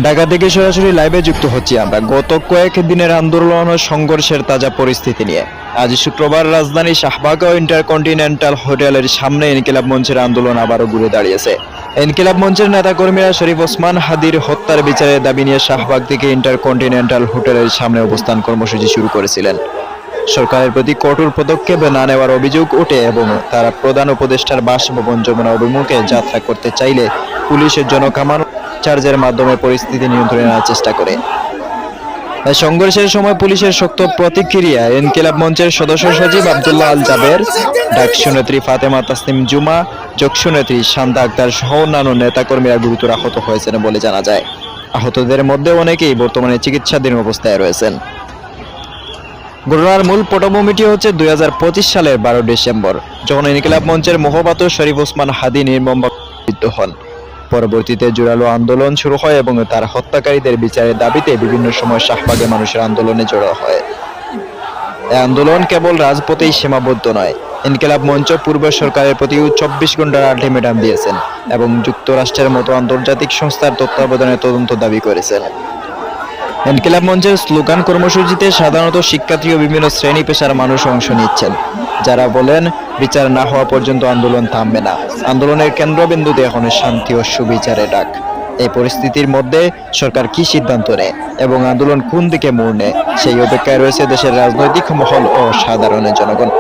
ঢাকা থেকে সরাসরি লাইভে যুক্ত হচ্ছি আমরা গত কয়েক দিনের আন্দোলন ও সংঘর্ষের তাজা পরিস্থিতি নিয়ে। আজ শুক্রবার রাজধানী শাহবাগ ও ইন্টারকন্টিনেন্টাল হোটেলের সামনে ইনকিলাব মঞ্চের আন্দোলন আবারও ঘুরে দাঁড়িয়েছে। ইনকিলাব মঞ্চের নেতাকর্মীরা শরীফ ওসমান হাদির হত্যার বিচারের দাবি নিয়ে শাহবাগ থেকে ইন্টারকন্টিনেন্টাল হোটেলের সামনে অবস্থান কর্মসূচি শুরু করেছিলেন। সরকারের প্রতি কঠোর পদক্ষেপ না নেওয়ার অভিযোগ ওঠে এবং তারা প্রধান উপদেষ্টার বাসভবন যমুনা অভিমুখে যাত্রা করতে চাইলে পুলিশের জনকামান চার্জের মাধ্যমে পরিস্থিতি নিয়ন্ত্রণে আনার চেষ্টা করে। সংঘর্ষের সময় পুলিশের শক্ত প্রতিক্রিয়া ইনকিলাব মঞ্চের সদস্য সচিব আব্দুল্লাহ আল জাবের, ডাকসু নেত্রী ফাতেমা তাসনিম জুমা, যক্ষু নেত্রী শান্তা আক্তার সহ অন্যান্য নেতাকর্মীরা গুরুতর আহত হয়েছেন বলে জানা যায়। আহতদের মধ্যে অনেকেই বর্তমানে চিকিৎসাধীন অবস্থায় রয়েছেন। ঘটনার মূল পটভূমিটি হচ্ছে 2025 সালের 12 ডিসেম্বর, যখন ইনকিলাব মঞ্চের মুখপাত্র শরীফ ওসমান হাদি নির্মমভাবে মৃত্যু হন। পরবর্তীতে জোরালো আন্দোলন শুরু হয় এবং তার হত্যাকারীদের বিচারের দাবিতে বিভিন্ন সময় শাহবাগে মানুষের আন্দোলনে জড়ো হয়। এই আন্দোলন কেবল রাজপথেই সীমাবদ্ধ নয়। ইনকিলাব মঞ্চ পূর্ব সরকারের প্রতি 24 ঘন্টার আলটিমেটাম দিয়েছেন এবং যুক্তরাষ্ট্রের মতো আন্তর্জাতিক সংস্থার তত্ত্বাবধানে তদন্ত দাবি করেছেন। ইনকিলাব মঞ্চের স্লোগান কর্মসূচিতে সাধারণত শিক্ষার্থী ও বিভিন্ন শ্রেণী পেশার মানুষ অংশ নিচ্ছেন, যারা বলেন বিচার না হওয়া পর্যন্ত আন্দোলন থামবে না। আন্দোলনের কেন্দ্রবিন্দুতে এখন শান্তি ও সুবিচারের ডাক। এই পরিস্থিতির মধ্যে সরকার কি সিদ্ধান্ত নেয় এবং আন্দোলন কোন দিকে মোড় নেয়, সেই অপেক্ষায় রয়েছে দেশের রাজনৈতিক মহল ও সাধারণ জনগণ।